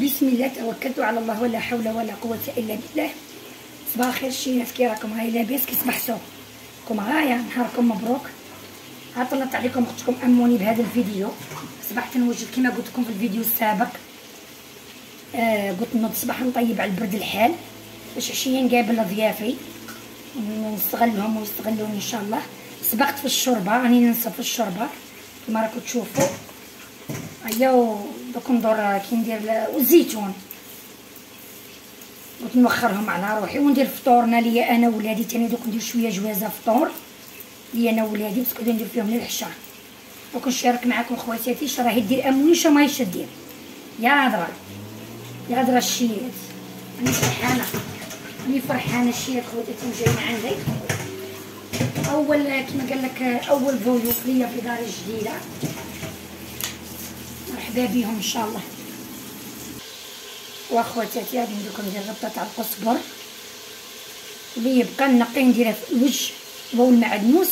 بسم الله توكلت على الله ولا حول ولا قوة إلا بالله. صباح الخير الشينات، كي راكم؟ هاي لاباس؟ كي صبحتوكم غاية؟ نهاركم مبروك. طلعت عليكم اختكم اموني بهذا الفيديو. صبحت نوجد كما قلت لكم في الفيديو السابق. قلت نوض صباح نطيب على البرد الحال باش عشيه نقابل ضيافي نستغلهم ويستغلوني ان شاء الله. سبقت في الشوربه، راني ننصب في الشوربه كما راكم تشوفوا. هيا دوك ندور كي ندير والزيتون، قلت نوخرهم على روحي وندير فطورنا ليا انا وولادي. تاني دوك ندير شويه جوازه فطور ليا انا وولادي، بس كنت ندير فيهم للعشاء. دوك نشارك معكم خواتاتي اش راهي دير اموني اش ماهيش دير. يا هضره الشيات، راني فرحانه الشيات خواتاتي جايين عندي. اول كما قال لك اول ضيوف ليا في دار الجديده، مرحبا بهم ان شاء الله. واخواتاتي غادي ندير ندير ربطه تاع القزبر اللي يبقى نقي نديرها في الوجه والمعدنوس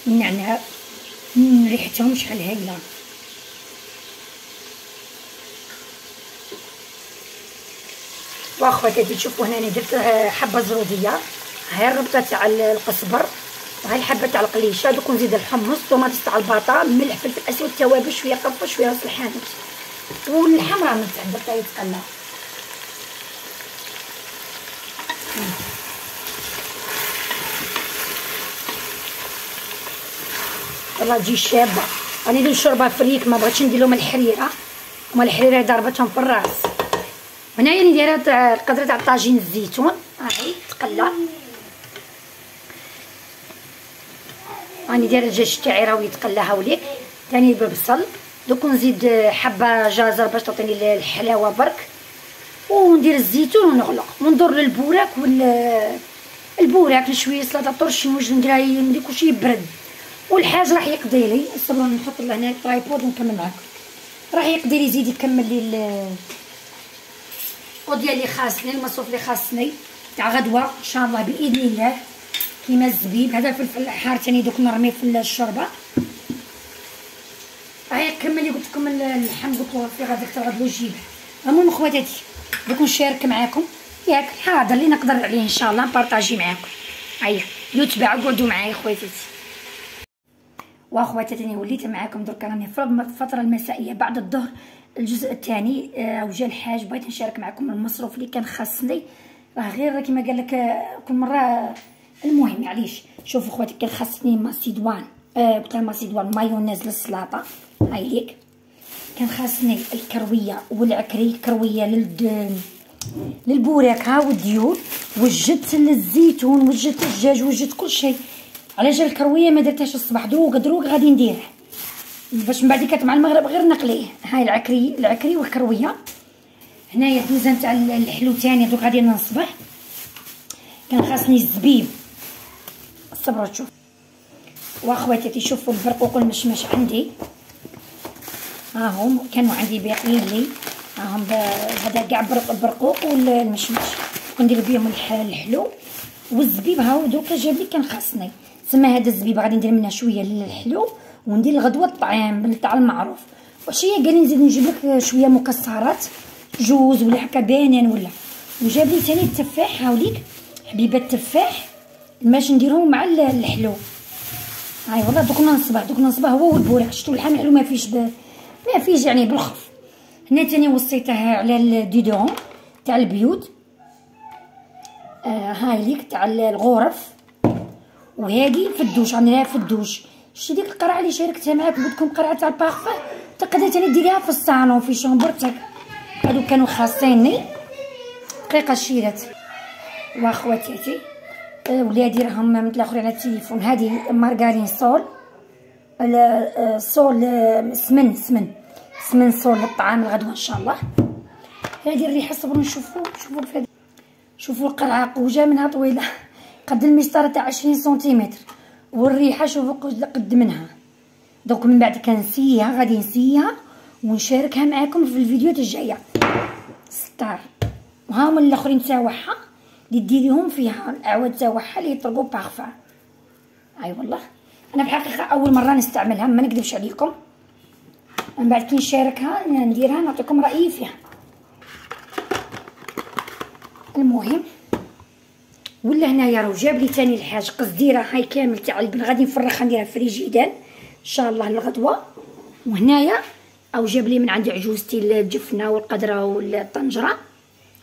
والنعناع، ريحتهم شحال هايله. واخواتاتي تشوفوا هنا انا درت حبه زروديه، هاي الربطه تاع القزبر وهاي الحبه تاع القليشه. دوك نزيد الحمص، طوماطيس تاع الباطا، ملح، فلفل اسود، توابل، شويه قرفه، شويه راس الحانوت والحمراء من تاع درتها يتقلى. والله تجي شابه. راني ندير شوربه فريك، ما بغيتش ندير لهم الحريره، هما الحريره ضربتهم في الراس. هنايا راني دايره القدره تاع طاجين الزيتون، هاهي تقلى. راني دايره الدجاج تاعي راهو يتقلى هاوليك. ثاني ببصل، دوك نزيد حبه جزر باش تعطيني الحلاوه برك، وندير الزيتون ونغلق وندور للبوراك البوراك شويه سلطه طرشي وجه نديرها ندير كلشي يبرد. والحاج راح يقضي لي صبروا نحط له هنا الترايبود ونكمل معاكم. راح يقضي لي يزيد يكمل لي القضيه اللي خاصني، المصروف اللي خاصني تاع غدوه ان شاء الله باذن الله. كيما الزبيب، هذا الفلفل الحار ثاني دوك نرميه في الشوربه. هاي كمل اللي قلت لكم اللحم، قلت له في غدوه نجيبه. المهم خواتاتي دوك نشارك معاكم ياك هذا اللي نقدر عليه ان شاء الله نبارطاجي معاكم. هيا يتبع قعدوا معايا خواتاتي. واخواتاتي انا وليت معاكم درك، راني في الفتره المسائيه بعد الظهر الجزء الثاني. وجا الحاج بغيت نشارك معكم المصروف اللي كان خاصني، راه غير كما قال لك كل مره. المهم معليش، شوفوا خواتي كان خاصني ماسيدوان، قلت لها ماسيدوان مايونيز للسلطه، هاي ليك. كان خاصني الكرويه والعكري، كرويه للبوراك ها والديول، وجدت الزيتون، وجدت الدجاج، وجدت كل شيء. على جال الكرويه ما درتهاش الصباح، دروق غادي نديرها باش من بعد كانت مع المغرب غير نقليه. هاي العكري والكرويه. هنايا الميزان تاع الحلو تاني دوك غادي نصبح. كان خاصني الزبيب، صبروا تشوف. واخواتي شوفوا البرقوق والمشمش عندي هاهم، كانوا عندي باقيين لي هاهم. هذا كاع البرقوق والمشمش كندير بهم الحلو والزبيب. هاو دوكا جاب لي كان خاصني، سما هذا الزبيب غادي ندير منه شويه للحلو وندير الغدوه الطعام تاع المعروف. وعشيه قال لي نزيد نجيب لك شويه مكسرات، جوز ولا هكا بانان ولا. وجاب لي ثاني التفاح هاوليك حبيبه التفاح باش نديرهم مع الحلو. هاي والله دوك نصبه هو والبوراك. شفتوا اللحم الحلو ما فيش يعني بالخف. هنا ثاني وصيتها على الديدون تاع البيوت، هاي ليك تاع الغرف. وهذه في الدوش، عندنا في الدوش. شتي ديك القرعه اللي شاركتها معاكم، قلت لكم قرعه تاع البارفان، تقدر ثاني ديريها في الصالون في شومبرتك. هادو كانوا خاصيني دقيقه الشيرات. واخواتاتي ولادي راهم مثل الاخرين على التليفون. هذه مارغارين صول، صول سمن صول للطعام الغدوه ان شاء الله. هذه الريحه صبروا نشوفوا شوفوا القرعه قوجه منها طويله قد المسطره تاع 20 سنتيمتر، والريحه شوفوا قد منها. دوك من بعد كنسيها، غادي نسيها ونشاركها معكم في الفيديوهات الجايه. ستار وهاهم الاخرين تاعها اللي ديريهم فيها الاعواد تاعها اللي يطلقوا بارفان. اي والله انا بحقيقه اول مره نستعملها، ما نكذبش عليكم. من بعد كي نشاركها نديرها نعطيكم رايي فيها. المهم ولا هنايا راه جاب لي تاني الحاج قصديره هاي كامل تاع البن غادي نفرغها نديرها في فريجيدان ان شاء الله الغدوه. وهنايا او جاب لي من عند عجوزتي الجفنه والقدره والطنجره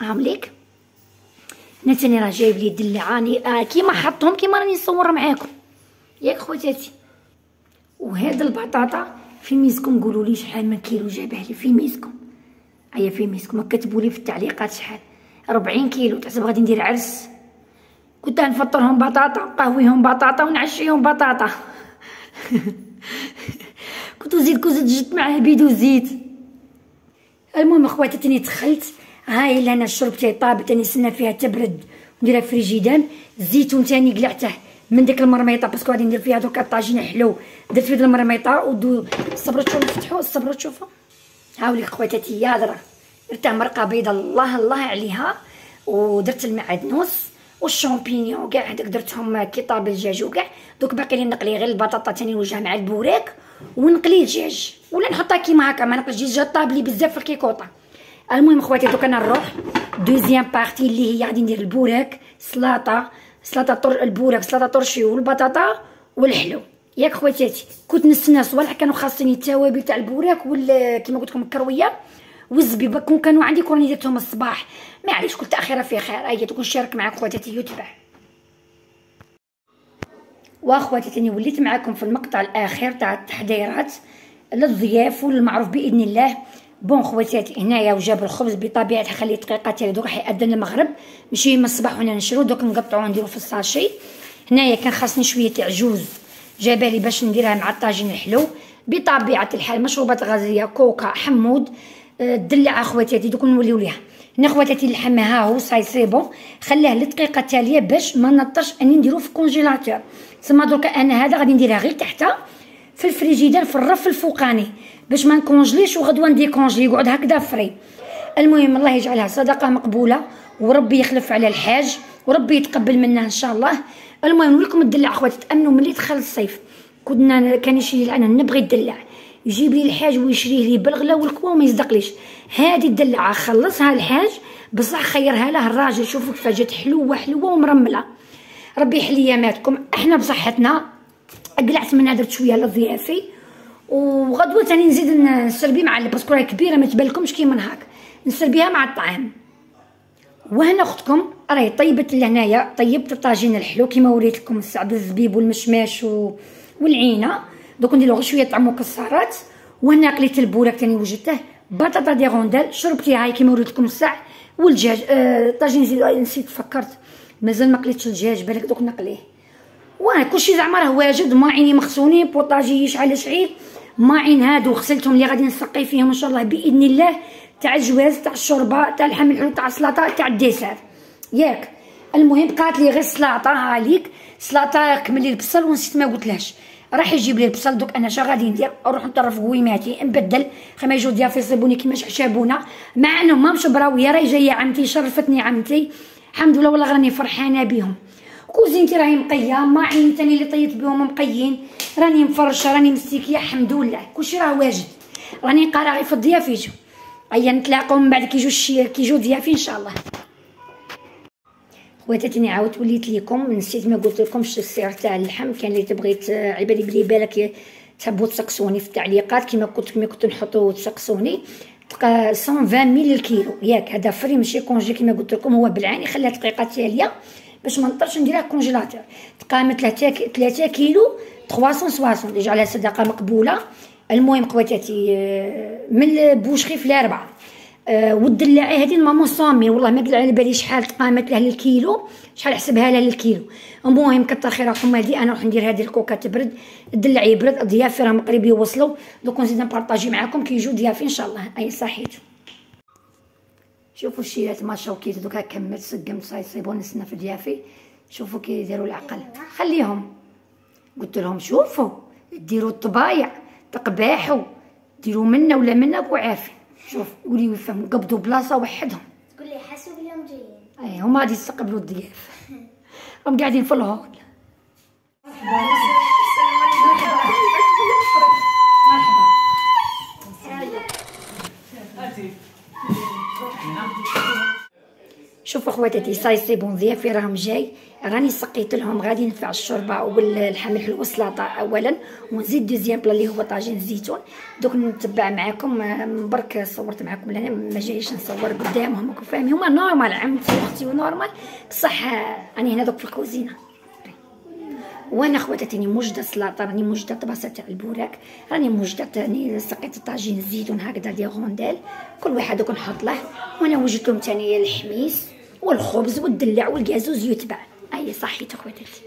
هامليك. هنا تاني راه جايب لي دلعاني كيما حطهم كيما راني نصور معاكم ياك خواتاتي. وهذا البطاطا في ميزكم قولوا لي شحال من كيلو جابه لي في ميزكم. هيا في ميزكم كتبوا لي في التعليقات شحال. 40 كيلو تحسب غادي ندير عرس. كنت نفطرهم بطاطا ونقهويهم بطاطا ونعشيهم بطاطا كنت نزيد كوزة جت معاه بيض وزيت. المهم اخواتي تاني دخلت هاي اللي انا الشرب تاعي طابت تاني نستنى فيها تبرد ونديرها في فريجيدان. الزيتون تاني قلعته من ديك المرميطه باسكو غادي ندير فيها دوكا الطاجين حلو. درت في المرميطه الصبرة تشوفوا نفتحوا الصبرة تشوفوا هاوليك خواتاتي يا درا درتها مرقه بيضه الله عليها. ودرت المعدنوس والشامبينيون كاع هذاك درتهم كي طاب الدجاج وكاع. دوك باقي لي نقلي غير البطاطا تاني نوجها مع البوراك ونقلي الدجاج ولا نحطها كيما هكا ما نقليش الدجاج طاب لي بزاف في الكيكوطه. المهم خواتي دوك انا نروح دوزيام بارتي اللي هي غادي ندير البوراك سلطه البوراك سلطه طرشي والبطاطا والحلو ياك خواتاتي. كنت نستنى صوالح كانوا خاصني التوابل تاع البوراك كيما قلت لكم الكرويه والزبيبه كانوا عندي كوني درتهم الصباح معليش قلت اخيرا في خير. هيا تكون شارك معاك خواتاتي يتبع. واخواتي تاني وليت معاكم في المقطع الاخير تاع التحضيرات للضياف والمعروف باذن الله. بون خواتاتي هنايا وجاب الخبز بطبيعه خليه دقيقه تالي دوك راح يأذن المغرب ماشي من الصباح ونا نشرو دوك نقطعوه نديرو في الساشي. هنايا كان خاصني شويه تاع عجوز جابالي باش نديرها مع الطاجين الحلو بطبيعه الحال. مشروبات غازيه كوكا حمود الدلع اخواتاتي دوك نوليو ليها. هنا خواتاتي اللحم ها هو سي بون خليه للدقيقه التاليه باش ما نطرش اني نديرو في الكونجيلاتور. تسمى دوكا انا هذا غادي نديرها غير تحت في الفريجيدان في الرف الفوقاني باش ما نكونجليش وغدوه نديكونجلي يقعد هكذا فري. المهم الله يجعلها صدقه مقبوله وربي يخلف على الحاج وربي يتقبل منا ان شاء الله. المهم نوريكم الدلع اخواتي. تامنوا ملي دخل الصيف كان يشري لي انا نبغي الدلع يجيب لي الحاج ويشريه لي بالغلا والكوا وما يصدقليش. هذه الدلعه خلصها الحاج بصح خيرها له الراجل. شوفوا كيفاش جات حلوه ومرمله. ربي يحلي ياماتكم. احنا بصحتنا قلعت منها درت شويه لضيافي وغدوه ثاني نزيد نسربي مع باسكو راهي كبيره ما تبانلكمش كيما هاك نسربيها مع الطعام. وهنا اختكم راهي طيبت لهنايا طيبت الطاجين الحلو كيما وريت لكم الساع بالزبيب والمشماش والعينه. دوك نديرو غير شويه طعم مكسرات. وهنا قليت البوراك ثاني وجدته بطاطا دي غوندال شربتي هاي كيما وريت لكم الساع والدجاج طاجين نسيت فكرت مازال ما قليتش الدجاج بالك دوك نقليه. واه كلشي زعما راه واجد. ماعيني مغسولين بوطاجي يشعل شعيب ماعين هادو غسلتهم اللي غادي نسقي فيهم ان شاء الله باذن الله تاع الجواز تاع الشوربه تاع اللحم الحلو تاع السلطه تاع الديسير ياك. المهم بقات لي غير السلطه هاليك سلطه كملي البصل ونسيت ما قلتلهاش راح يجيب لي البصل. دوك انا شا غادي ندير نروح نطرف قويماتي نبدل خما يجوا ضيافي يصيبوني كيما عشابونا مع انهم ما مش براويه راهي جايه عمتي شرفتني عمتي الحمد لله والله راني فرحانه بهم. كوزينتي راهي مقيه ماعيني تاني اللي طيت بهم مقيين راني مفرشه راني مستيكيه الحمد لله كلشي راه واجد. راني قارعه في الضياف يجوا. هيا نتلاقاو من بعد كيجوا ضيافي ان شاء الله. خواتاتني عاودت وليت ليكم نسيت ما قلت لكمش السعر تاع اللحم. كان اللي تبغيت عبالي بلي بالك تحبوا تسقسوني في التعليقات كيما كنت نحطوا تسقسوني 120 ميل الكيلو ياك. هذا فري ماشي كونجي كيما قلت لكم هو بالعاني خليها دقيقه تاليه باش ما نطرش نديرها كونجيلاتور. تقام 3 كيلو 360 ديجا على صدقه مقبوله. المهم خواتاتي من البوشخي في الاربعه والدلاعي هذه مامون صامي والله ما قلع على بالي شحال تقامت له للكيلو شحال حسبها له للكيلو. المهم كتر خيركم. هذه انا نروح ندير هذه الكوكا تبرد الدلع يبرد الضيافي راهم قريب يوصلوا دوك نزيد نبارطاجي معاكم كي يجوا ضيافي ان شاء الله. اي صحيت شوفوا الشيلات ما شوكيت دوكا كملت سقمت صايبون نستنى في ضيافي. شوفوا كي يديروا العقل خليهم قلت لهم شوفوا ديروا الطبايع تقباحوا ديروا منا ولا منا بوعافي. شوف قولي يفهموا قبضوا بلاصه وحدهم تقول لي حسوا باليوم جايين. اي هما غادي يستقبلوا الضياف هم قاعدين في الهول. شوفوا خواتاتي صاي سي بون ضيافي راهم جاي، راني سقيت لهم غادي نفع الشوربه واللحم الحلو والسلطه اولا، ونزيد دوزيام بلا اللي هو طاجين الزيتون. دوك نتبع معاكم، برك صورت معاكم لأنا ما جايش نصور قدامهم، راكم فاهمين هما نورمال عمتي واختي ونورمال، بصح راني هنا دوك في الكوزينه. وانا خواتاتي راني موجده سلطه، راني موجده طباسه تاع البوراك، راني موجده تاني سقيت الطاجين الزيتون هكذا ديال غونديل، كل واحد دوك نحط له. وانا وجدت لهم تاني الحميس والخبز والدلع والكازوز يتبع. اي صحيت خواتاتي.